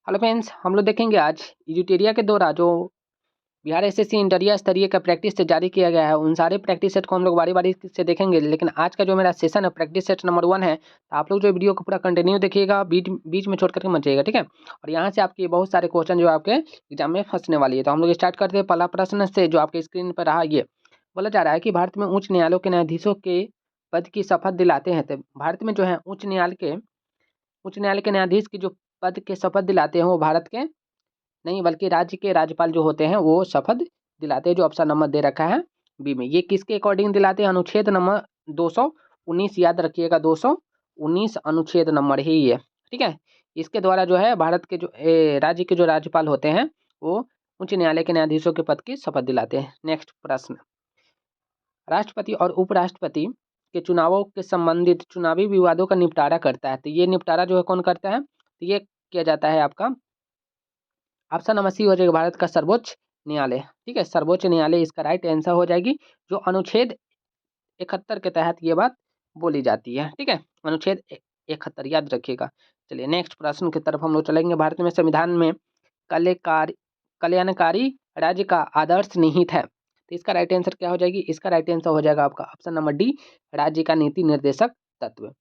Hello friends, हम लोग देखेंगे आज इजिटेरिया के द्वारा जो बिहार एसएससी इंटरिया स्तरीय का प्रैक्टिस सेट जारी किया गया है, उन सारे प्रैक्टिस सेट को हम लोग बारी बारी से देखेंगे। लेकिन आज का जो मेरा सेशन है प्रैक्टिस सेट नंबर 1 है, तो आप लोग जो वीडियो को पूरा कंटिन्यू देखिएगा, बीच बीच में छोड़ करके मत जाइएगा, ठीक है। और यहाँ से आपके बहुत सारे क्वेश्चन जो आपके एग्जाम में फंसने वाली है। तो हम लोग स्टार्ट करते हैं पहला प्रश्न से, जो आपके स्क्रीन पर रहा। ये बोला जा रहा है कि भारत में उच्च न्यायालयों के न्यायाधीशों के पद की शपथ दिलाते हैं। तो भारत में जो है उच्च न्यायालय के न्यायाधीश की जो पद के शपथ दिलाते हैं वो भारत के नहीं बल्कि राज्य के राज्यपाल जो होते हैं वो शपथ दिलाते हैं, जो ऑप्शन नंबर दे रखा है बी में। ये किसके अकॉर्डिंग दिलाते हैं? अनुच्छेद नंबर 219, याद रखिएगा 219 अनुच्छेद नंबर ही ये, ठीक है। इसके द्वारा जो है भारत के जो राज्य के जो राज्यपाल होते हैं वो उच्च न्यायालय के न्यायाधीशों के पद की शपथ दिलाते हैं। नेक्स्ट प्रश्न, राष्ट्रपति और उपराष्ट्रपति के चुनावों के संबंधित चुनावी विवादों का निपटारा करता है। तो ये निपटारा जो है कौन करता है? तो ये किया जाता है आपका ऑप्शन नंबर सी हो जाएगा, भारत का सर्वोच्च न्यायालय, ठीक है। सर्वोच्च न्यायालय इसका राइट आंसर हो जाएगी, जो अनुच्छेद 71 के तहत ये बात बोली जाती है, ठीक है। अनुच्छेद 71 याद रखिएगा। चलिए नेक्स्ट प्रश्न की तरफ हम लोग चलेंगे। भारत में संविधान में कल्याणकारी कल्याणकारी राज्य का आदर्श निहित है। तो इसका राइट आंसर क्या हो जाएगी? इसका राइट आंसर हो जाएगा आपका ऑप्शन नंबर डी, राज्य का नीति निर्देशक तत्व,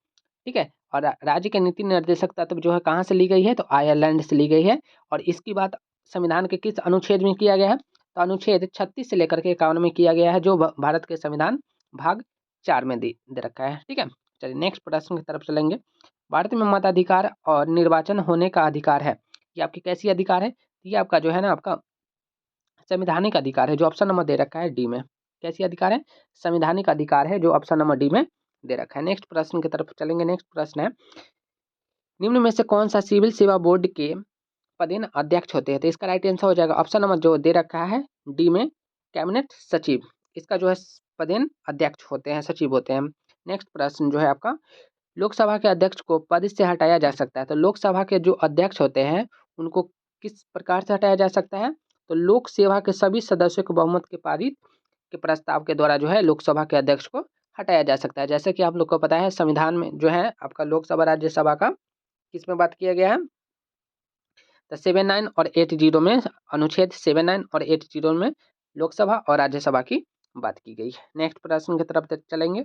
ठीक है। और राज्य के नीति निर्देशक तत्व जो है कहाँ से ली गई है? तो आयरलैंड से ली गई है। और इसकी बात संविधान के किस अनुच्छेद में किया गया है? तो अनुच्छेद 36 से लेकर के 51 में किया गया है, जो भारत के संविधान भाग 4 में दे रखा है, ठीक है। चलिए नेक्स्ट प्रश्न की तरफ चलेंगे। भारत में मताधिकार और निर्वाचन होने का अधिकार है, ये आपकी कैसी अधिकार है? ये आपका जो है ना आपका संवैधानिक अधिकार है, जो ऑप्शन नंबर दे रखा है डी में। कैसी अधिकार है? संवैधानिक अधिकार है, जो ऑप्शन नंबर डी में दे रखा है। नेक्स्ट प्रश्न की तरफ चलेंगे। नेक्स्ट प्रश्न है, निम्न में से कौन सा सिविल सेवा बोर्ड के पदेन अध्यक्ष होते हैं? तो इसका राइट आंसर हो जाएगा ऑप्शन नंबर जो दे रखा है डी में, कैबिनेट सचिव। इसका जो है पदेन अध्यक्ष होते हैं, सचिव होते हैं। नेक्स्ट प्रश्न जो है आपका, लोकसभा के अध्यक्ष को पद से हटाया जा सकता है। तो लोकसभा के जो अध्यक्ष होते हैं उनको किस प्रकार से हटाया जा सकता है? तो लोकसभा के सभी सदस्यों को बहुमत के पारित के प्रस्ताव के द्वारा जो है लोकसभा के अध्यक्ष को हटाया जा सकता है। जैसे कि आप लोग को पता है संविधान में जो है आपका लोकसभा राज्यसभा का किस में बात किया गया है? तो 79 और 80 में, अनुच्छेद 79 और 80 में लोकसभा और राज्यसभा की बात की गई है। नेक्स्ट प्रश्न की तरफ चलेंगे,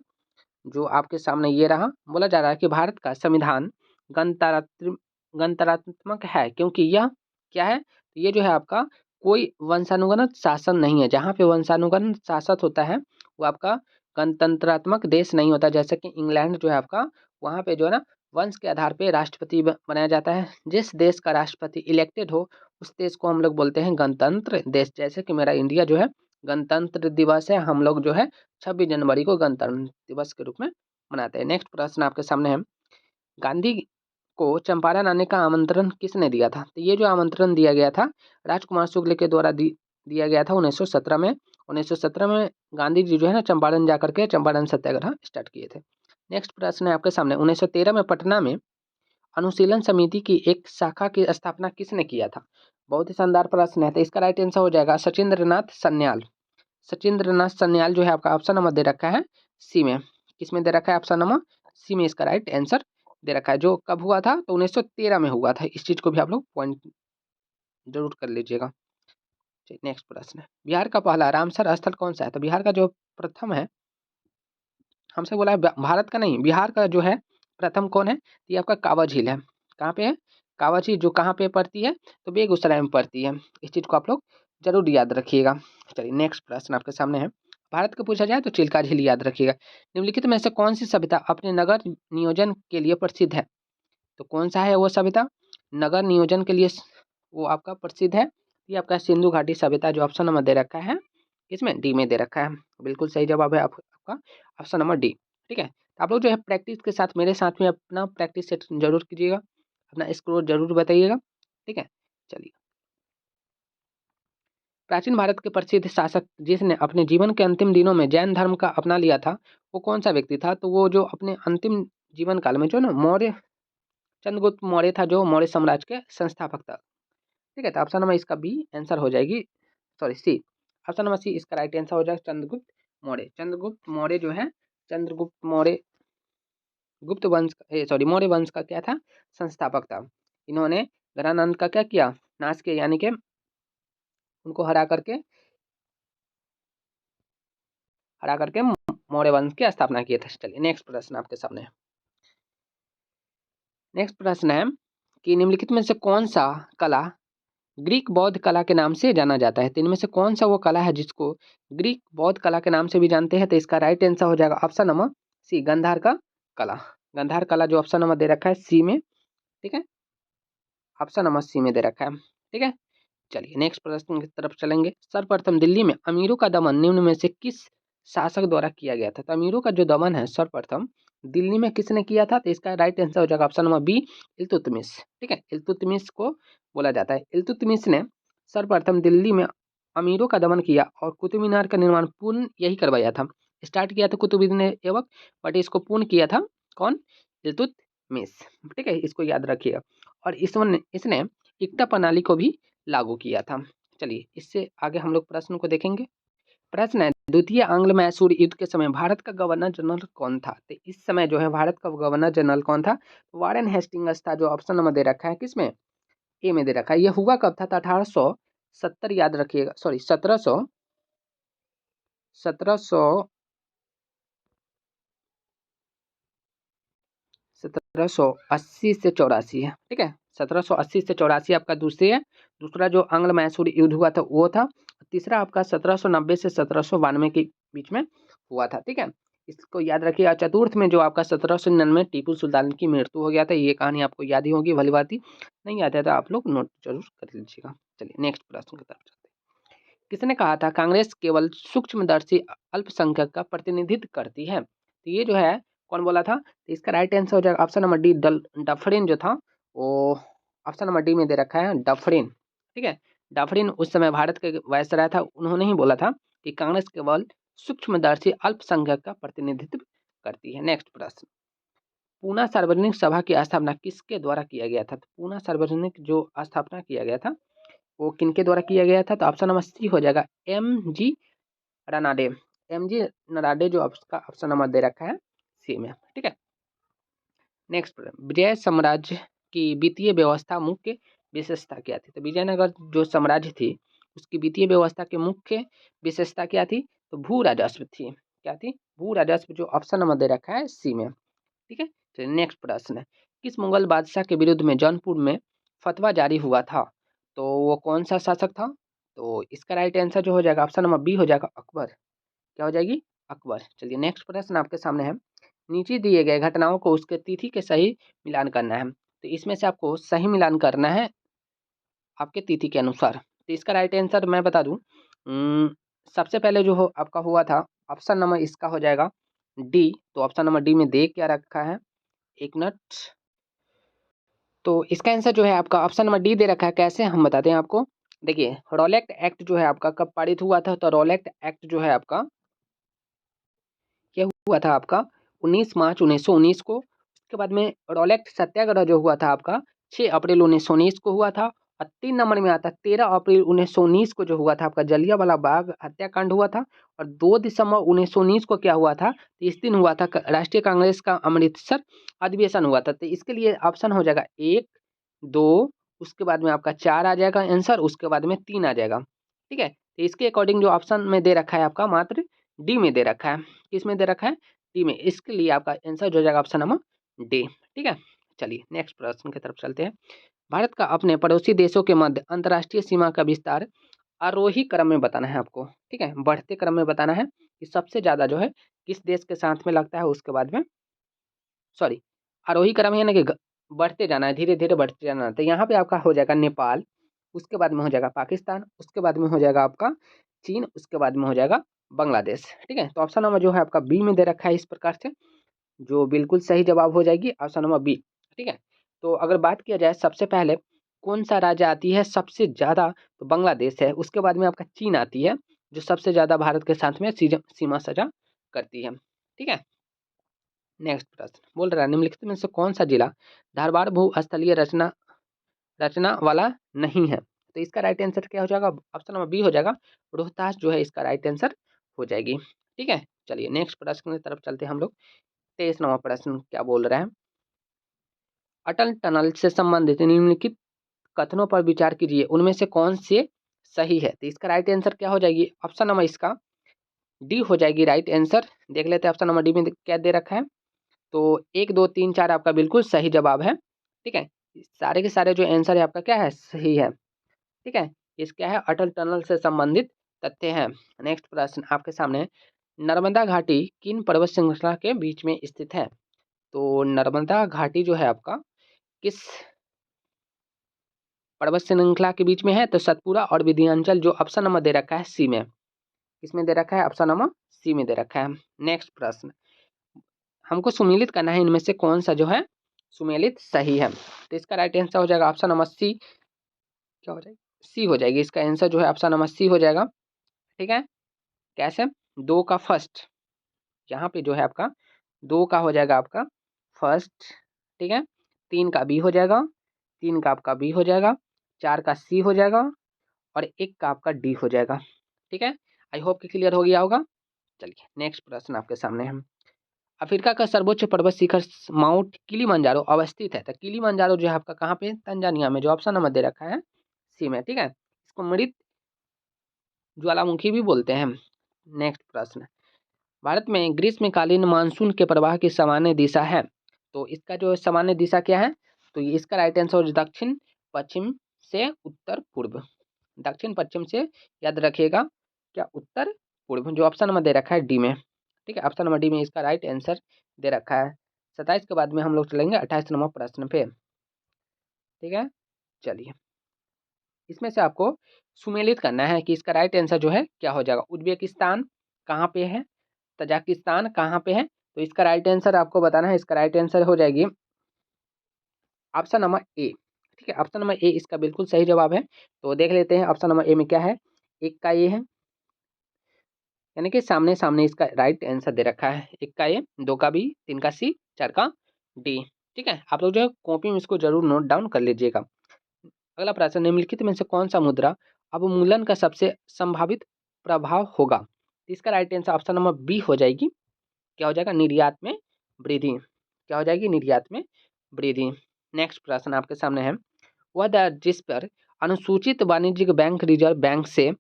जो आपके सामने ये रहा। बोला जा रहा है कि भारत का संविधान गणतंत्रात्मक है, क्योंकि यह क्या है? तो ये जो है आपका कोई वंशानुगत शासन नहीं है। जहाँ पे वंशानुगत शासक होता है वो आपका गणतंत्रात्मक देश नहीं होता। जैसे कि इंग्लैंड जो है आपका, वहाँ पे जो है ना वंश के आधार पे राष्ट्रपति बनाया जाता है। जिस देश का राष्ट्रपति इलेक्टेड हो उस देश को हम लोग बोलते हैं गणतंत्र देश। जैसे कि मेरा इंडिया जो है गणतंत्र दिवस है, हम लोग जो है 26 जनवरी को गणतंत्र दिवस के रूप में मनाते हैं। नेक्स्ट प्रश्न आपके सामने है, गांधी को चंपारण आने का आमंत्रण किसने दिया था? तो ये जो आमंत्रण दिया गया था राजकुमार शुक्ल के द्वारा दिया गया था 1917 में। 1917 में गांधी जी जो है ना चंपारण जाकर के चंपारण सत्याग्रह स्टार्ट किए थे। नेक्स्ट प्रश्न है आपके सामने, 1913 में पटना में अनुशीलन समिति की एक शाखा की स्थापना किसने किया था? बहुत ही शानदार प्रश्न है। तो इसका राइट आंसर हो जाएगा सचिंद्रनाथ सन्याल। सचिंद्रनाथ सन्याल जो है आपका ऑप्शन नंबर दे रखा है सी में। किसमें दे रखा है? ऑप्शन नंबर सी में इसका राइट आंसर दे रखा है। जो कब हुआ था? तो 1913 में हुआ था। इस चीज को भी आप लोग पॉइंट जरूर कर लीजिएगा। नेक्स्ट प्रश्न है, बिहार का पहला रामसर स्थल कौन सा है? तो बिहार का जो प्रथम है, हमसे बोला है भारत का नहीं, बिहार का जो है प्रथम कौन है? तो ये आपका कांवर झील है। कहाँ पे है कांवर झील? जो कहाँ पे पड़ती है? तो बेगूसराय में पड़ती है। इस चीज को आप लोग जरूर याद रखिएगा। चलिए नेक्स्ट प्रश्न आपके सामने है, भारत का पूछा जाए तो चिल्का झील याद रखिएगा। निम्नलिखित में से कौन सी सभ्यता अपने नगर नियोजन के लिए प्रसिद्ध है? तो कौन सा है वो सभ्यता नगर नियोजन के लिए वो आपका प्रसिद्ध है? ये आपका सिंधु घाटी सभ्यता, जो ऑप्शन नंबर दे रखा है इसमें डी में दे रखा है। बिल्कुल सही जवाब है आपका ऑप्शन नंबर डी, ठीक है। तो आप लोग जो है प्रैक्टिस के साथ मेरे साथ में अपना प्रैक्टिस सेट जरूर कीजिएगा, अपना स्कोर जरूर बताइएगा, ठीक है। चलिए, प्राचीन भारत के प्रसिद्ध शासक जिसने अपने जीवन के अंतिम दिनों में जैन धर्म का अपना लिया था वो कौन सा व्यक्ति था? तो वो जो अपने अंतिम जीवन काल में जो ना मौर्य चंद्रगुप्त मौर्य था, जो मौर्य साम्राज्य के संस्थापक था, ठीक है। तो ऑप्शन नंबर इसका बी आंसर हो जाएगी, sorry C, option number C इसका राइट आंसर हो जाएगा चंद्रगुप्त मौर्य। चंद्रगुप्त मौर्य जो है चंद्रगुप्त मौर्य गुप्त वंश सॉरी मौर्य वंश का क्या था? संस्थापक था। इन्होंने गरानंद का क्या किया, नाश किया, यानी कि उनको हरा करके मौर्य वंश की स्थापना की थी। चलिए नेक्स्ट प्रश्न आपके सामने। नेक्स्ट प्रश्न है कि निम्नलिखित में से कौन सा कला ग्रीक बौद्ध कला के नाम से जाना जाता है। तो इनमें से कौन सा वो कला है जिसको ग्रीक बौद्ध कला के नाम से भी जानते हैं। तो इसका राइट आंसर हो जाएगा ऑप्शन नंबर सी, गंधार का कला। गंधार कला जो ऑप्शन नंबर दे रखा है सी में, ठीक है, ऑप्शन नंबर सी में दे रखा है, ठीक है। चलिए नेक्स्ट प्रश्न की तरफ चलेंगे। सर्वप्रथम दिल्ली में अमीरों का दमन निम्न में से किस शासक द्वारा किया गया था। तो अमीरों का जो दमन है सर्वप्रथम दिल्ली में किसने किया था। तो इसका राइट आंसर हो जाएगा ऑप्शन नंबर बी, इल्तुतमिश, ठीक है। इल्तुतमिश को बोला जाता है। इल्तुतमिश ने सर्वप्रथम दिल्ली में अमीरों का दमन किया और कुतुब मीनार का निर्माण पूर्ण यही करवाया था। स्टार्ट किया था कुतुबुद्दीन ऐबक, बट इसको पूर्ण किया था कौन, इल्तुतमिश, ठीक है, इसको याद रखिएगा। और इसने इक्ता प्रणाली को भी लागू किया था। चलिए इससे आगे हम लोग प्रश्न को देखेंगे। प्रश्न है द्वितीय आंग्ल मैसूर युद्ध के समय भारत का गवर्नर जनरल कौन था। तो इस समय जो है भारत का गवर्नर जनरल कौन था, वारेन हेस्टिंग्स था, जो ऑप्शन नंबर दे रखा है किसमें, ए में दे रखा है। यह हुआ कब था, 1870, याद रखिएगा, सॉरी 1780 से 84 है, ठीक है। 1780 से 84 आपका दूसरा जो आंग्ल मैसूर युद्ध हुआ था वो था। तीसरा आपका 1790 से 1792 के बीच में हुआ था, ठीक है। इसको याद रखिएगा। चतुर्थ में जो आपका 1799 टीपू सुल्तान की मृत्यु हो गया था। ये कहानी आपको याद ही होगी, भली बात ही नहीं याद है तो आप लोग नोट जरूर कर लीजिएगा। चलिए नेक्स्ट प्रश्न की तरफ चलते हैं। किसने कहा था कांग्रेस केवल सूक्ष्मदर्शी अल्पसंख्यक का प्रतिनिधित्व करती है। तो ये जो है कौन बोला था। तो इसका राइट आंसर हो जाएगा ऑप्शन नंबर डी, डफरिन जो था वो ऑप्शन नंबर डी में दे रखा है, डफरिन, ठीक है। डफरिन उस समय भारत के वायसराय था। उन्होंने ही बोला था कि कांग्रेस केवल सूक्ष्मदर्शी अल्पसंख्यक का प्रतिनिधित्व करती है। नेक्स्ट प्रश्न, पूना सार्वजनिक सभा की स्थापना किसके द्वारा किया गया था। तो पूना सार्वजनिक जो स्थापना किया गया था वो किनके द्वारा किया गया था। तो ऑप्शन नंबर सी हो जाएगा, M G Ranade. M G नराडे जो आपका ऑप्शन नंबर दे रखा है सी में, ठीक है। नेक्स्ट, विजय साम्राज्य की वित्तीय व्यवस्था मुख्य विशेषता क्या थी। तो विजयनगर जो साम्राज्य थी उसकी वित्तीय व्यवस्था की मुख्य विशेषता क्या थी। तो भू राजस्व थी। क्या थी, भू राजस्व, जो ऑप्शन नंबर दे रखा है सी में, ठीक है। चलिए नेक्स्ट प्रश्न है, किस मुगल बादशाह के विरुद्ध में जौनपुर में फतवा जारी हुआ था। तो वो कौन सा शासक था। तो इसका राइट आंसर जो हो जाएगा ऑप्शन नंबर बी हो जाएगा, अकबर। क्या हो जाएगी, अकबर। चलिए नेक्स्ट प्रश्न आपके सामने है, नीचे दिए गए घटनाओं को उसके तिथि के सही मिलान करना है। तो इसमें से आपको सही मिलान करना है आपके तिथि के अनुसार। तो इसका राइट आंसर मैं बता दूं, सबसे पहले जो हो आपका हुआ था ऑप्शन नंबर इसका हो जाएगा डी। तो ऑप्शन नंबर डी में दे क्या रखा है, एक मिनट। तो इसका आंसर जो है आपका ऑप्शन नंबर डी दे रखा है। कैसे हम बताते हैं आपको, देखिए रॉलेक्ट एक्ट जो है आपका कब पारित हुआ था। तो रॉलेक्ट एक्ट जो है आपका ये हुआ था आपका 19 मार्च 1919 को। उसके बाद में रॉलेक्ट सत्याग्रह जो हुआ था आपका 6 अप्रैल 1919 को हुआ था। और 3 नंबर में आता है 13 अप्रैल 1919 को जो हुआ था आपका जलियांवाला बाग हत्याकांड हुआ था। और 2 दिसंबर 1919 को क्या हुआ था, तो इस दिन हुआ था राष्ट्रीय कांग्रेस का अमृतसर अधिवेशन हुआ था। तो इसके लिए ऑप्शन हो जाएगा 1, 2, उसके बाद में आपका 4 आ जाएगा आंसर, उसके बाद में 3 आ जाएगा, ठीक है। तो इसके अकॉर्डिंग जो ऑप्शन में दे रखा है आपका मात्र डी में दे रखा है। किस में दे रखा है, डी में। इसके लिए आपका आंसर जो हो जाएगा ऑप्शन नंबर डी, ठीक है। चलिए नेक्स्ट प्रश्न की तरफ चलते हैं। भारत का अपने पड़ोसी देशों के मध्य अंतर्राष्ट्रीय सीमा का विस्तार आरोही क्रम में बताना है आपको, ठीक है, बढ़ते क्रम में बताना है कि सबसे ज्यादा जो है किस देश के साथ में लगता है, उसके बाद में सॉरी आरोही क्रम है ना कि बढ़ते जाना है, धीरे धीरे बढ़ते जाना है। तो यहाँ पे आपका हो जाएगा नेपाल, उसके बाद में हो जाएगा पाकिस्तान, उसके बाद में हो जाएगा आपका चीन, उसके बाद में हो जाएगा बांग्लादेश, ठीक है। तो ऑप्शन नंबर जो है आपका बी में दे रखा है इस प्रकार से, जो बिल्कुल सही जवाब हो जाएगी ऑप्शन नंबर बी, ठीक है। तो अगर बात किया जाए सबसे पहले कौन सा राज्य आती है सबसे ज़्यादा, तो बांग्लादेश है। उसके बाद में आपका चीन आती है जो सबसे ज़्यादा भारत के साथ में सीमा सजा करती है, ठीक है। नेक्स्ट प्रश्न बोल रहा है निम्नलिखित में से कौन सा जिला धारवाड़ भूस्थलीय रचना रचना वाला नहीं है। तो इसका राइट आंसर क्या हो जाएगा, ऑप्शन नंबर बी हो जाएगा, रोहतास जो है इसका राइट आंसर हो जाएगी, ठीक है। चलिए नेक्स्ट प्रश्न की तरफ चलते हैं हम लोग। 23 नंबर प्रश्न क्या बोल रहे हैं, अटल टनल से संबंधित निम्नलिखित कथनों पर विचार कीजिए, उनमें से कौन से सही है। तो इसका राइट आंसर क्या हो जाएगी, ऑप्शन नंबर इसका डी हो जाएगी राइट आंसर। देख लेते हैं ऑप्शन नंबर डी में क्या दे रखा है। तो 1 2 3 4 आपका बिल्कुल सही जवाब है। ठीक है, सारे के सारे जो आंसर है आपका क्या है, सही है। ठीक है, इस क्या है, अटल टनल से संबंधित तथ्य हैं। नेक्स्ट प्रश्न आपके सामने, नर्मदा घाटी किन पर्वत श्रृंखला के बीच में स्थित है। तो नर्मदा घाटी जो है आपका किस पर्वत श्रृंखला के बीच में है, तो सतपुरा और विंध्याचल, जो ऑप्शन नंबर दे रखा है सी में। किसमें दे रखा है, ऑप्शन नंबर सी में दे रखा है। नेक्स्ट प्रश्न, हमको सुमेलित करना है इनमें से कौन सा जो है सुमेलित सही है। तो इसका राइट आंसर हो जाएगा ऑप्शन नंबर सी। क्या हो जाएगी, सी हो जाएगी। इसका आंसर जो है ऑप्शन नंबर सी हो जाएगा। ठीक है, कैसे, 2 का फर्स्ट, यहाँ पे जो है आपका 2 का हो जाएगा आपका फर्स्ट। ठीक है, 3 का बी हो जाएगा, 3 का आपका बी हो जाएगा, 4 का सी हो जाएगा और 1 का आपका डी हो जाएगा। ठीक है, आई होप कि क्लियर हो गया होगा। चलिए नेक्स्ट प्रश्न आपके सामने है, अफ्रीका का सर्वोच्च पर्वत शिखर माउंट किलिमंजारो अवस्थित है। तो किलिमंजारो जो है आपका कहाँ पे, तंजानिया में, जो ऑप्शन नंबर दे रखा है सी में। ठीक है, इसको मृत ज्वालामुखी भी बोलते हैं। नेक्स्ट प्रश्न, भारत में ग्रीष्मकालीन मानसून के प्रवाह की सामान्य दिशा है। तो इसका जो सामान्य दिशा क्या है, तो ये इसका राइट आंसर हो दक्षिण पश्चिम से उत्तर पूर्व। दक्षिण पश्चिम से याद रखिएगा, क्या उत्तर पूर्व, जो ऑप्शन नंबर दे रखा है डी में। ठीक है, ऑप्शन नंबर डी में इसका राइट आंसर दे रखा है। 27 के बाद में हम लोग चलेंगे 28 नंबर प्रश्न पे। ठीक है, चलिए इसमें से आपको सुमेलित करना है कि इसका राइट आंसर जो है क्या हो जाएगा। उज्बेकिस्तान कहाँ पे है, तजाकिस्तान कहाँ पे है। तो इसका राइट आंसर आपको बताना है। इसका राइट आंसर हो जाएगी ऑप्शन नंबर ए। ठीक है, ऑप्शन नंबर ए इसका बिल्कुल सही जवाब है। तो देख लेते हैं ऑप्शन नंबर ए में क्या है। 1 का ए है, यानी कि सामने सामने इसका राइट आंसर दे रखा है। 1 का ए, 2 का बी, 3 का सी, 4 का डी। ठीक है, आप लोग जो है कॉपी में इसको जरूर नोट डाउन कर लीजिएगा। अगला प्रश्न, निम्नलिखित में से कौन सा मुद्रा अवमूल्यन का सबसे संभावित प्रभाव होगा। इसका right answer option number B हो जाएगी। क्या हो जाएगा, निर्यात में वृद्धि। क्या हो जाएगी, निर्यात में वृद्धि। नेक्स्ट प्रश्न आपके सामने है, वह दर जिस पर अनुसूचित वाणिज्यिक बैंक रिजर्व बैंक से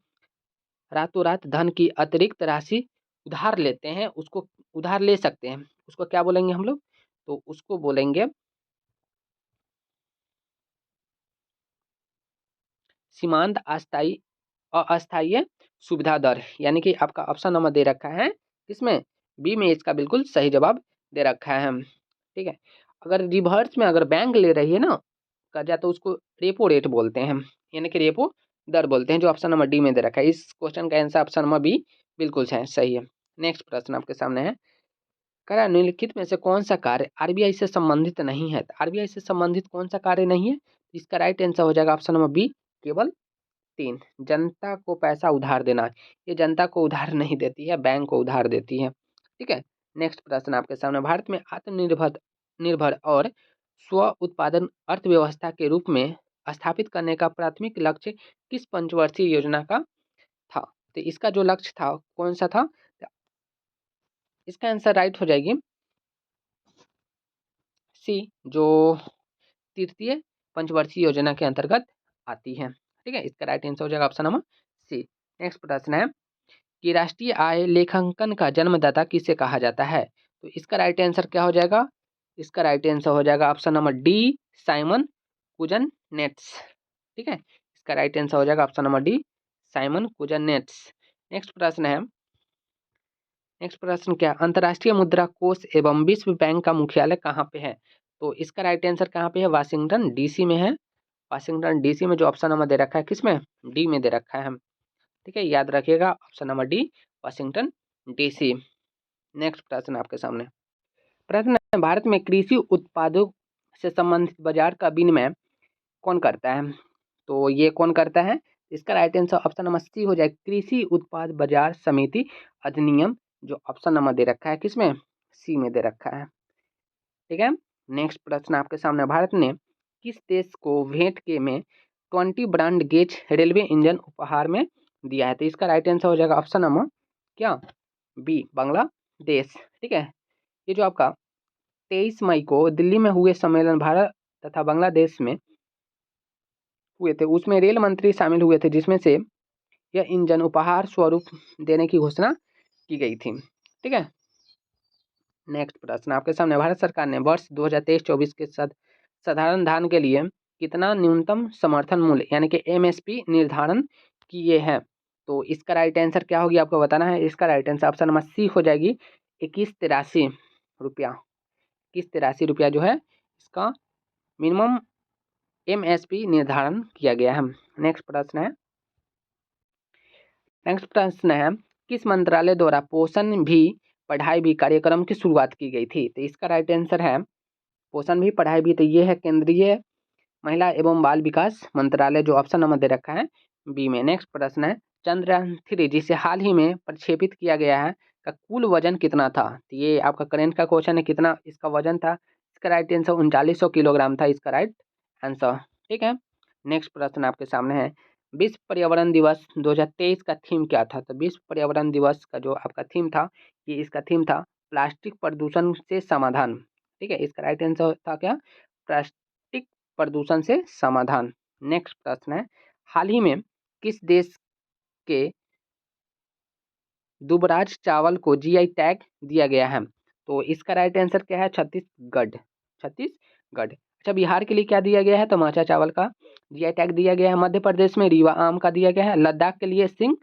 रातों रात धन की अतिरिक्त राशि उधार लेते हैं, उसको उधार ले सकते हैं, उसको क्या बोलेंगे हम लोग, तो उसको बोलेंगे सीमांत अस्थाई अस्थायी सुविधा दर। यानी कि आपका ऑप्शन नंबर दे रखा है किसमें, बी में। इसका बिल्कुल सही जवाब दे रखा है। ठीक है, अगर रिवर्स में अगर बैंक ले रही है ना कर्जा, तो उसको रेपो रेट बोलते हैं, यानी कि रेपो दर बोलते हैं, जो ऑप्शन नंबर डी में दे रखा है। इस क्वेश्चन का आंसर ऑप्शन नंबर बी बिल्कुल सही है। नेक्स्ट प्रश्न आपके सामने है, कह निम्नलिखित में से कौन सा कार्य आरबीआई से संबंधित नहीं है। आरबीआई से संबंधित कौन सा कार्य नहीं है, इसका राइट आंसर हो जाएगा ऑप्शन नंबर बी, केवल 3, जनता को पैसा उधार देना। ये जनता को उधार नहीं देती है, बैंक को उधार देती है। ठीक है, नेक्स्ट प्रश्न आपके सामने, भारत में आत्मनिर्भर निर्भर और स्व उत्पादन अर्थव्यवस्था के रूप में स्थापित करने का प्राथमिक लक्ष्य किस पंचवर्षीय योजना का था। तो इसका जो लक्ष्य था कौन सा था, इसका आंसर राइट हो जाएगी सी, जो तृतीय पंचवर्षीय योजना के अंतर्गत आती है। ठीक है, इसका राइट आंसर हो जाएगा ऑप्शन नंबर सी। नेक्स्ट प्रश्न है कि राष्ट्रीय आय लेखांकन का जन्मदाता किसे कहा जाता है। तो इसका राइट आंसर क्या हो जाएगा, इसका राइट आंसर हो जाएगा option number D, Simon cuisine nets. ठीक है, इसका राइट आंसर हो जाएगा option number D, Simon cuisine nets. Next प्रश्न है, नेक्स्ट प्रश्न क्या, अंतर्राष्ट्रीय मुद्रा कोष एवं विश्व बैंक का मुख्यालय कहाँ पे है। तो इसका राइट आंसर कहाँ पे है, वाशिंगटन डीसी में है। वाशिंगटन डीसी में, जो ऑप्शन नंबर दे रखा है किसमें, डी में दे रखा है। ठीक है, याद रखिएगा option number D, Washington DC. Next प्रश्न आपके सामने, प्रश्न है, भारत में कृषि उत्पादों से संबंधित बाजार का विनिमय कौन करता है। तो ये कौन करता है, इसका right answer option number C हो जाए, कृषि उत्पाद बाजार समिति अधिनियम, जो ऑप्शन नंबर दे रखा है किसमें, सी में दे रखा है। ठीक है, नेक्स्ट प्रश्न आपके सामने, भारत ने किस देश को भेंट के में 20 ब्रांड गेज रेलवे इंजन उपहार में दिया है। तो इसका राइट आंसर हो जाएगा ऑप्शन नंबर क्या, बी, बांग्लादेश। ठीक है, ये जो आपका 23 मई को दिल्ली में हुए सम्मेलन भारत तथा बांग्लादेश में हुए थे उसमें रेल मंत्री शामिल हुए थे, जिसमें से यह इंजन उपहार स्वरूप देने की घोषणा की गई थी। ठीक है, नेक्स्ट प्रश्न आपके सामने, भारत सरकार ने वर्ष 2023-24 के साधारण धान के लिए कितना न्यूनतम समर्थन मूल्य यानी कि एमएसपी निर्धारण किए हैं? तो इसका राइट आंसर क्या होगी आपको बताना है। इसका right answer option number C हो जाएगी 2183 रुपया। 2183 रुपया जो है इसका मिनिमम एमएसपी निर्धारण किया गया है। नेक्स्ट प्रश्न है किस मंत्रालय द्वारा पोषण भी पढ़ाई भी कार्यक्रम की शुरुआत की गई थी? तो इसका राइट आंसर है पोषण भी पढ़ाई भी, तो ये है केंद्रीय महिला एवं बाल विकास मंत्रालय, जो ऑप्शन नंबर दे रखा है बी में। नेक्स्ट प्रश्न है चंद्रयान-3 जिसे हाल ही में प्रक्षेपित किया गया है का कुल वजन कितना था? तो ये आपका करंट का क्वेश्चन है, कितना इसका वजन था? इसका राइट आंसर 3900 किलोग्राम था इसका राइट आंसर। ठीक है, नेक्स्ट प्रश्न आपके सामने है विश्व पर्यावरण दिवस 2023 का थीम क्या था? तो विश्व पर्यावरण दिवस का जो आपका थीम था, ये इसका थीम था प्लास्टिक प्रदूषण से समाधान। ठीक है, इसका राइट आंसर था क्या? प्लास्टिक प्रदूषण से समाधान। नेक्स्ट प्रश्न है हाल ही में किस देश के दुबराज चावल को जीआई टैग दिया गया है? तो इसका राइट आंसर क्या है? छत्तीसगढ़। छत्तीसगढ़। अच्छा, बिहार के लिए क्या दिया गया है? तो माचा चावल का जीआई टैग दिया गया है। मध्य प्रदेश में रीवा आम का दिया गया है। लद्दाख के लिए सिंह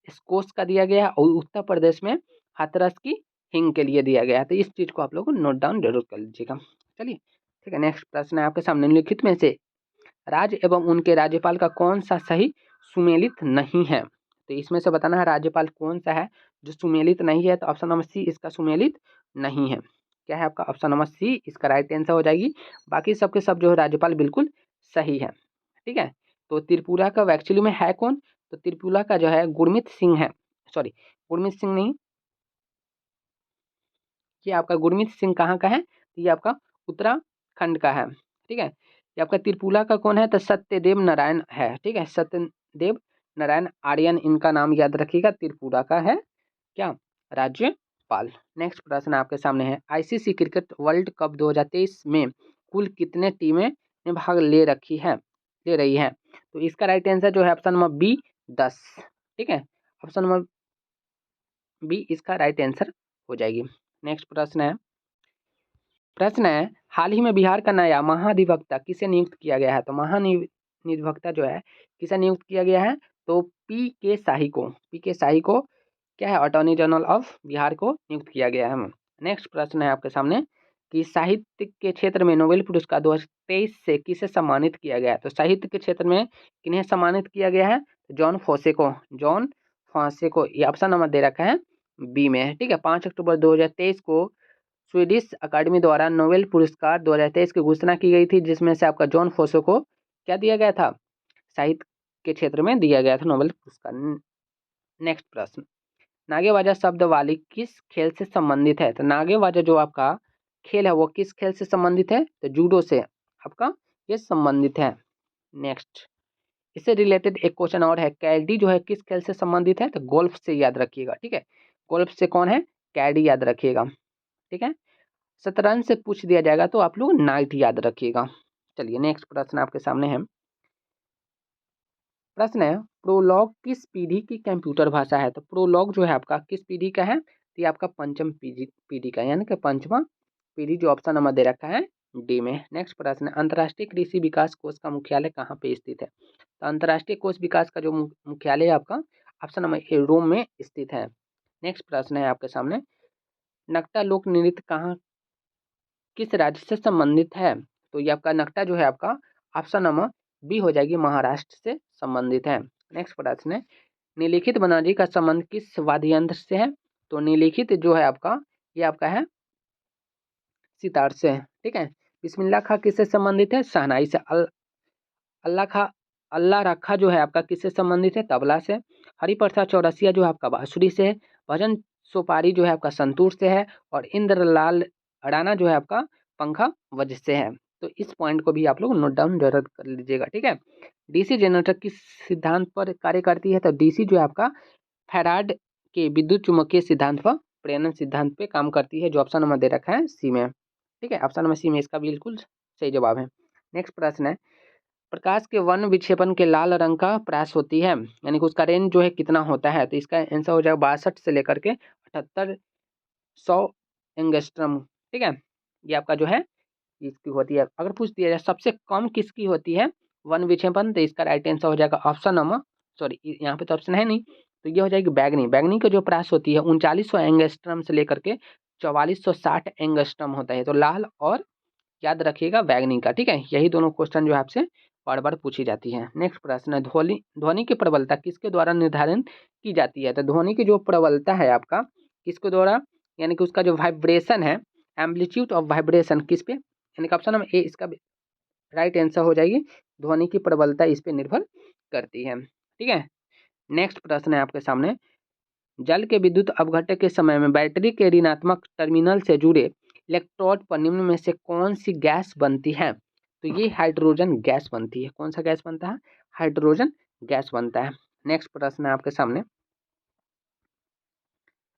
स्कोस का दिया गया है और उत्तर प्रदेश में हाथरस की हिंग के लिए दिया गया है। तो इस चीज को आप लोग नोट डाउन जरूर कर लीजिएगा। चलिए, ठीक है, नेक्स्ट प्रश्न है आपके सामने निम्नलिखित में से राज्य एवं उनके राज्यपाल का कौन सा सही सुमेलित नहीं है? तो इसमें से बताना है राज्यपाल कौन सा है जो सुमेलित नहीं है। तो ऑप्शन नंबर सी इसका सुमेलित नहीं है। क्या है आपका? ऑप्शन नंबर सी इसका राइट आंसर हो जाएगी। बाकी सबके सब जो है राज्यपाल बिल्कुल सही है। ठीक है, तो त्रिपुरा का एक्चुअली में है कौन? तो त्रिपुरा का जो है गुरमीत सिंह है। सॉरी, गुरमीत सिंह नहीं, ये आपका गुरमीत सिंह कहाँ का है? तो ये आपका उत्तराखंड का है। ठीक है, ये आपका त्रिपुरा का कौन है? तो सत्यदेव नारायण है। ठीक है, सत्यदेव नारायण आर्यन इनका नाम याद रखिएगा। त्रिपुरा का है क्या? राज्यपाल। नेक्स्ट प्रश्न आपके सामने है आईसीसी क्रिकेट वर्ल्ड कप 2023 में कुल कितने टीमें ने भाग ले रही है? तो इसका राइट आंसर जो है ऑप्शन नंबर बी 10। ठीक है, ऑप्शन नंबर बी इसका राइट आंसर हो जाएगी। नेक्स्ट प्रश्न है हाल ही में बिहार का नया महाधिवक्ता किसे नियुक्त किया गया है? तो महाधिवक्ता जो है किसे नियुक्त किया गया है? तो पी के शाही को क्या है? अटॉर्नी जनरल ऑफ बिहार को नियुक्त किया गया है। नेक्स्ट प्रश्न है आपके सामने कि साहित्य के क्षेत्र में नोबेल पुरस्कार 2023 से किसे सम्मानित किया गया है? तो साहित्य के क्षेत्र में किन्हें सम्मानित किया गया है? जॉन फॉसे को ये ऑप्शन नंबर दे रखा है बी में। ठीक है, 5 अक्टूबर 2023 को स्वीडिश अकादमी द्वारा नोबेल पुरस्कार 2023 की घोषणा की गई थी, जिसमें से आपका जॉन फोसो को क्या दिया गया था? साहित्य के क्षेत्र में दिया गया था नोबेल पुरस्कार। नेक्स्ट प्रश्न नागेबाजा शब्द वाली किस खेल से संबंधित है? तो नागेबाजा जो आपका खेल है वो किस खेल से संबंधित है? तो जूडो से आपका ये संबंधित है। नेक्स्ट, इससे रिलेटेड एक क्वेश्चन और है कैडी जो है किस खेल से संबंधित है? तो गोल्फ से याद रखिएगा। ठीक है, गोल्फ से कौन है? कैडी याद रखिएगा। ठीक है, शतरंज से पूछ दिया जाएगा तो आप लोग नाइट याद रखिएगा। चलिए, नेक्स्ट प्रश्न आपके सामने है। प्रश्न है प्रोलॉग किस पीढ़ी की कंप्यूटर भाषा है? तो प्रोलॉग जो है आपका किस पीढ़ी का है? तो ये आपका पंचम पीढ़ी का यानी कि पंचमा पीढ़ी, जो ऑप्शन नंबर दे रखा है डी में। नेक्स्ट प्रश्न है अंतर्राष्ट्रीय कृषि विकास कोष का मुख्यालय कहाँ पे स्थित है? तो अंतर्राष्ट्रीय कोष विकास का जो मुख्यालय है आपका ऑप्शन नंबर ए रोम में स्थित है। नेक्स्ट प्रश्न है आपके सामने नक्टा लोक नृत्य कहाँ किस राज्य से संबंधित है? तो ये आपका नक्टा जो है आपका ऑप्शन नंबर बी हो जाएगी, महाराष्ट्र से संबंधित है। नेक्स्ट प्रश्न है निलिखित बनारजी का संबंध किस वाद्य यंत्र से है? तो निलिखित जो है आपका ये आपका है सितार से। ठीक है, बिस्मिल्लाह खां किससे संबंधित है? शहनाई से। अल्लाह खा अल्लाह रखा जो है आपका किससे संबंधित है? तबला से। हरिप्रसाद चौरसिया जो है आपका बांसुरी से है। भजन सोपारी जो है आपका संतूर से है। और इंद्रलाल अडाना जो है आपका पंखा वज से है। तो इस पॉइंट को भी आप लोग नोट डाउन जरूर कर लीजिएगा। ठीक है, डीसी जनरेटर किस सिद्धांत पर कार्य करती है? तो डीसी जो है आपका फैराड के विद्युत चुम्बकीय सिद्धांत पर प्रेरण सिद्धांत पे काम करती है, जो ऑप्शन नंबर दे रखा है सी में। ठीक है, ऑप्शन नंबर सी में इसका बिल्कुल सही जवाब है। नेक्स्ट प्रश्न है प्रकाश के वन विक्षेपण के लाल रंग का प्रयास होती है, यानी कि उसका रेंज जो है कितना होता है, तो इसका आंसर हो जाएगा 62 से लेकर के 7800 एंगस्ट्रम। ठीक है, ये आपका जो है इसकी होती है। अगर पूछ दिया जाए सबसे कम किसकी होती है वन विक्षेपण, तो इसका राइट आंसर हो जाएगा ऑप्शन नंबर, सॉरी यहाँ पे तो ऑप्शन है नहीं, तो ये हो जाएगी बैगनी। बैगनी का जो प्रयास होती है 3900 एंगस्ट्रम से लेकर के 4460 एंगस्ट्रम होता है। तो लाल और याद रखिएगा बैगनी का। ठीक है, यही दोनों क्वेश्चन जो है आपसे बार बार पूछी जाती है। नेक्स्ट प्रश्न है, ध्वनि ध्वनि की प्रबलता किसके द्वारा निर्धारण की जाती है। तो ध्वनि की जो प्रबलता है आपका किसके द्वारा, यानी कि उसका जो वाइब्रेशन है, एम्पलीट्यूड ऑफ वाइब्रेशन किस पे, यानी कि ऑप्शन नंबर ए इसका राइट आंसर हो जाएगी। ध्वनि की प्रबलता इस पे निर्भर करती है। ठीक है, नेक्स्ट प्रश्न है आपके सामने, जल के विद्युत अपघट्य के समय में बैटरी के ऋणात्मक टर्मिनल से जुड़े इलेक्ट्रोड पर निम्न में से कौन सी गैस बनती है। तो ये हाइड्रोजन गैस बनती है। कौन सा गैस बनता है, हाइड्रोजन गैस बनता है। नेक्स्ट प्रश्न है आपके सामने,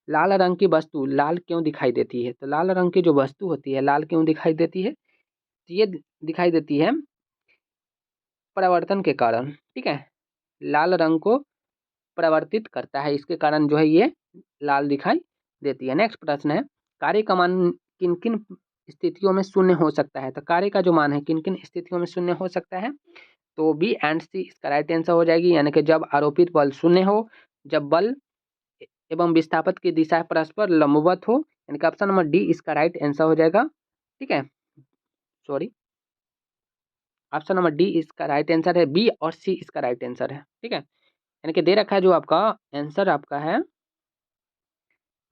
लाल रंग की वस्तु लाल क्यों दिखाई देती है। तो लाल रंग की जो वस्तु होती है लाल क्यों दिखाई देती है, तो ये दिखाई देती है परावर्तन के कारण। ठीक है, लाल रंग को परावर्तित करता है, इसके कारण जो है ये लाल दिखाई देती है। नेक्स्ट प्रश्न है, कार्य का मान किन किन स्थितियों में शून्य हो सकता है। तो कार्य का जो मान है किन किन स्थितियों में शून्य हो सकता है, तो बी एंड सी इसका राइट आंसर हो जाएगी, यानी कि जब आरोपित बल शून्य हो, जब बल एवं विस्थापन की दिशा परस्पर लंबवत हो, यानी कि ऑप्शन नंबर डी इसका राइट आंसर हो जाएगा। ठीक है, सॉरी ऑप्शन नंबर डी इसका राइट आंसर है, बी और सी इसका राइट आंसर है। ठीक है, यानी कि दे रखा है जो आपका आंसर आपका है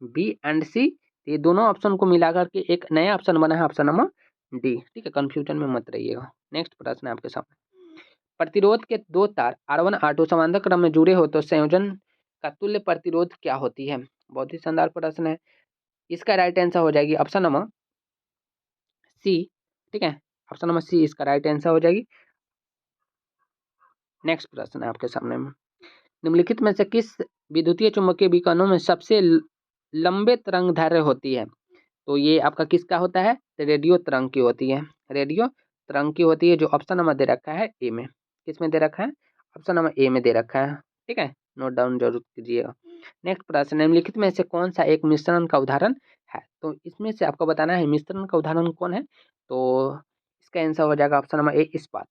बी एंड सी, ये दोनों ऑप्शन को मिलाकर के एक नया ऑप्शन बना है ऑप्शन नंबर डी। ठीक है, कंफ्यूजन में मत रहिएगा। नेक्स्ट प्रश्न है आपके सामने, प्रतिरोध के दो तार R1 R2 समांतर क्रम में जुड़े हो तो संयोजन का तुल्य प्रतिरोध क्या होती है। बहुत ही शानदार प्रश्न है, इसका राइट आंसर हो जाएगी ऑप्शन नंबर सी। ठीक है, ऑप्शन नंबर सी इसका राइट आंसर हो जाएगी। नेक्स्ट प्रश्न है आपके सामने में, निम्नलिखित में से किस विद्युतीय चुंबकीय विकर्णों में सबसे लंबे तरंग दैर्घ्य होती है। तो ये आपका किसका होता है, तो रेडियो तरंग की होती है। रेडियो तरंग की होती है, जो ऑप्शन नंबर दे रखा है ए में। किस में दे रखा है, ऑप्शन नंबर ए में दे रखा है। ठीक है, नोट डाउन जरूर कीजिएगा। नेक्स्ट प्रश्न, निम्नलिखित में से कौन सा एक मिश्रण का उदाहरण है। तो इसमें से आपको बताना है मिश्रण का उदाहरण कौन है, तो इसका आंसर हो जाएगा ऑप्शन नंबर ए इस्पात।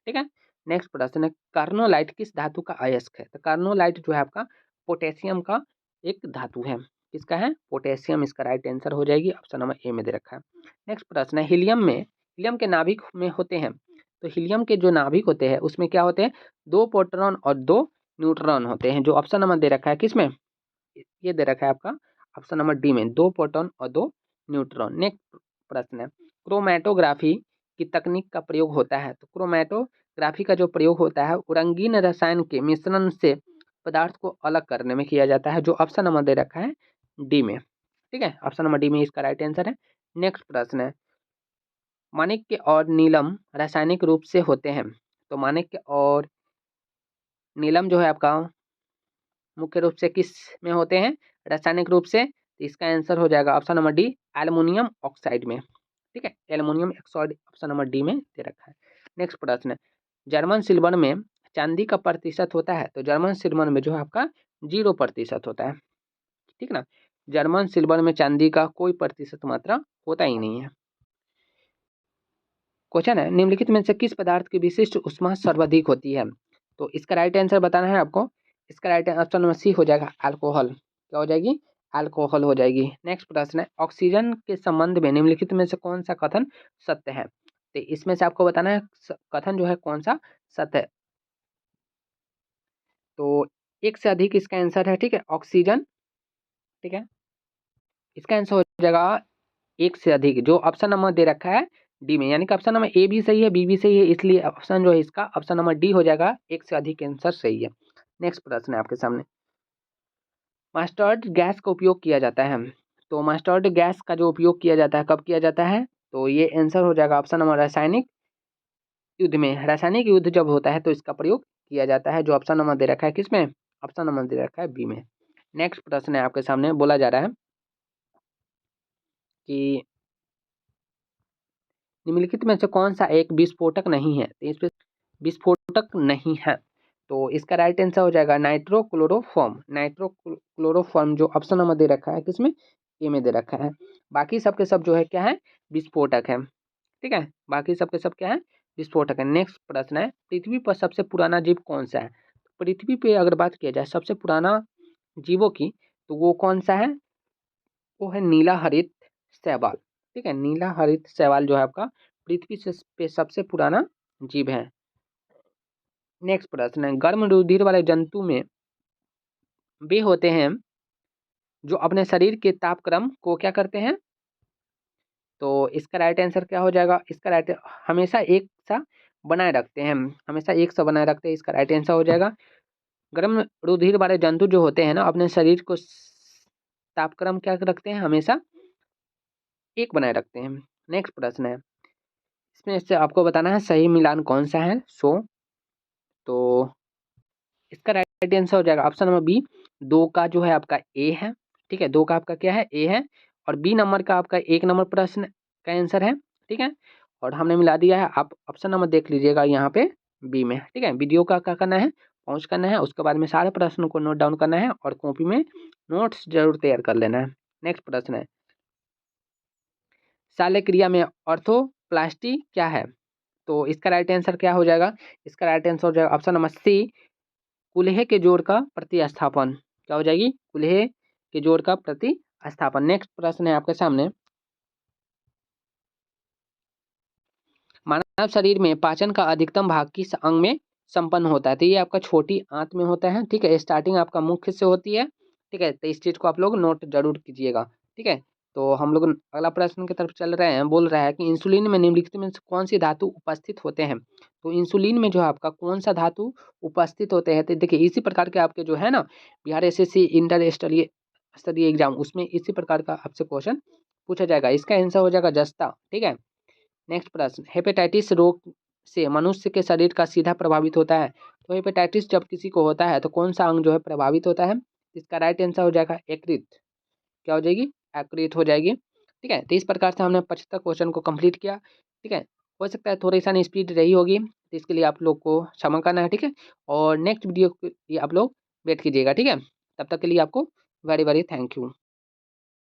ठीक है, नेक्स्ट प्रश्न है, कार्नोलाइट किस धातु का अयस्क है। तो कार्नोलाइट जो है आपका पोटेशियम का एक धातु है। किसका है, पोटेशियम, इसका राइट आंसर हो जाएगी, ऑप्शन नंबर ए में दे रखा है। नेक्स्ट प्रश्न है, हीलियम के नाभिक में होते हैं। तो हीलियम के जो नाभिक होते हैं उसमें क्या होते हैं, 2 प्रोटॉन और 2 न्यूट्रॉन होते हैं, जो ऑप्शन नंबर दे रखा है किसमें, ये दे रखा है आपका ऑप्शन नंबर डी में, 2 प्रोटॉन और 2 न्यूट्रॉन। नेक्स्ट प्रश्न है, क्रोमैटोग्राफी की तकनीक का प्रयोग होता है। तो क्रोमैटोग्राफी का जो प्रयोग होता है वो रंगीन रसायन के मिश्रण से पदार्थ को अलग करने में किया जाता है, जो ऑप्शन नंबर दे रखा है डी में। ठीक है, ऑप्शन नंबर डी में इसका राइट आंसर है। नेक्स्ट प्रश्न है, माणिक्य और नीलम रासायनिक रूप से होते हैं। तो माणिक्य और नीलम जो है आपका मुख्य रूप से किस में होते हैं, रासायनिक रूप से, तो इसका आंसर हो जाएगा option number D, aluminium oxide में। ठीक है, aluminium oxide option number D में दे रखा है। नेक्स्ट प्रश्न है, जर्मन सिल्वर में चांदी का प्रतिशत होता है। तो जर्मन सिल्वर में जो है आपका 0% होता है। ठीक ना, जर्मन सिल्वर में चांदी का कोई प्रतिशत मात्रा होता ही नहीं है। क्वेश्चन है, निम्नलिखित में से किस पदार्थ की विशिष्ट ऊष्मा सर्वाधिक होती है। तो इसका राइट आंसर बताना है आपको। इसका राइट ऑप्शन नंबर सी हो जाएगा, अल्कोहल। क्या हो जाएगी, अल्कोहल हो जाएगी। नेक्स्ट प्रश्न है, ऑक्सीजन के संबंध में निम्नलिखित में से कौन सा कथन सत्य है। तो इसमें से आपको बताना है कथन जो है कौन सा सत्य है। तो एक से अधिक इसका आंसर है। ठीक है, ऑक्सीजन, ठीक है, इसका आंसर हो जाएगा एक से अधिक, जो ऑप्शन नंबर दे रखा है डी में, यानी कि ऑप्शन नंबर ए भी सही है, बी भी सही है, इसलिए ऑप्शन जो है इसका ऑप्शन नंबर डी हो जाएगा, एक से अधिक आंसर सही है। नेक्स्ट प्रश्न है आपके सामने, मस्टर्ड गैस का उपयोग किया जाता है। तो मस्टर्ड गैस का जो उपयोग किया जाता है कब किया जाता है, तो ये आंसर हो जाएगा ऑप्शन नंबर रासायनिक युद्ध में। रासायनिक युद्ध जब होता है तो इसका प्रयोग किया जाता है, जो ऑप्शन नंबर दे रखा है किसमें, ऑप्शन नंबर दे रखा है बी में। नेक्स्ट प्रश्न है आपके सामने, बोला जा रहा है कि निम्नलिखित में से कौन सा एक विस्फोटक नहीं है। तो इस पे विस्फोटक नहीं है। तो इसका राइट आंसर हो जाएगा नाइट्रोक्लोरोफॉर्म। नाइट्रोक्लोरोफॉर्म जो ऑप्शन नंबर दे रखा है किसमें, ए में दे रखा है। बाकी सब के सब जो है क्या है, विस्फोटक है। ठीक है, बाकी सब के सब क्या है, विस्फोटक है। नेक्स्ट प्रश्न है, पृथ्वी पर सबसे पुराना जीव कौन सा है। पृथ्वी पे अगर बात किया जाए सबसे पुराना जीवों की, तो वो कौन सा है, वो है नीला हरित शैवाल। ठीक है, नीला हरित शैवाल जो है आपका पृथ्वी से पे सबसे पुराना जीव है। नेक्स्ट प्रश्न है, गर्म रुधिर वाले जंतु में वे होते हैं जो अपने शरीर के तापक्रम को क्या करते हैं। तो इसका राइट आंसर क्या हो जाएगा, इसका राइट हमेशा एक सा बनाए रखते हैं, हमेशा एक सा बनाए रखते हैं। इसका राइट आंसर हो जाएगा गर्म रुधिर वाले जंतु जो होते हैं ना, अपने शरीर को तापक्रम क्या रखते हैं, हमेशा एक बनाए रखते हैं। नेक्स्ट प्रश्न है, इसमें से आपको बताना है सही मिलान कौन सा है। तो इसका राइट आंसर हो जाएगा ऑप्शन नंबर बी, 2 का जो है आपका ए है। ठीक है, 2 का आपका क्या है, ए है। और बी नंबर का आपका 1 नंबर प्रश्न का आंसर है। ठीक है, और हमने मिला दिया है, आप ऑप्शन नंबर देख लीजिएगा यहाँ पे बी में। ठीक है, वीडियो का क्या करना है, पॉज करना है, उसके बाद में सारे प्रश्नों को नोट डाउन करना है और कॉपी में नोट्स जरूर तैयार कर लेना है। नेक्स्ट प्रश्न है, शल्य क्रिया में ऑर्थोप्लास्टी क्या है। तो इसका राइट आंसर क्या हो जाएगा, इसका राइट आंसर हो जाएगा ऑप्शन नंबर सी, कूल्हे के जोड़ का प्रतिस्थापन। क्या हो जाएगी, कूल्हे के जोड़ का प्रतिस्थापन। नेक्स्ट प्रश्न है आपके सामने, मानव शरीर में पाचन का अधिकतम भाग किस अंग में संपन्न होता है। तो ये आपका छोटी आंत में होता है। ठीक है, स्टार्टिंग आपका मुख्य से होती है। ठीक है, तो इस चीज को आप लोग नोट जरूर कीजिएगा। ठीक है, तो हम लोग अगला प्रश्न की तरफ चल रहे हैं। बोल रहा है कि इंसुलिन में निम्नलिखित में से कौन सी धातु उपस्थित होते हैं। तो इंसुलिन में जो है आपका कौन सा धातु उपस्थित होते हैं, तो देखिए इसी प्रकार के आपके जो है ना, बिहार एसएससी इंटर स्तरीय एग्जाम, उसमें इसी प्रकार का आपसे क्वेश्चन पूछा जाएगा। इसका आंसर हो जाएगा जस्ता। ठीक है, नेक्स्ट प्रश्न, हेपेटाइटिस रोग से मनुष्य के शरीर का सीधा प्रभावित होता है। तो हेपेटाइटिस जब किसी को होता है तो कौन सा अंग जो है प्रभावित होता है। इसका राइट आंसर हो जाएगा यकृत। क्या हो जाएगी, यकृत हो जाएगी। ठीक है, तो इस प्रकार से हमने 75 क्वेश्चन को कंप्लीट किया। ठीक है, हो सकता है थोड़ी सा स्पीड रही होगी, तो इसके लिए आप लोग को क्षमा करना है। ठीक है, और नेक्स्ट वीडियो के लिए आप लोग वेट कीजिएगा। ठीक है, तब तक के लिए आपको वेरी वेरी थैंक यू।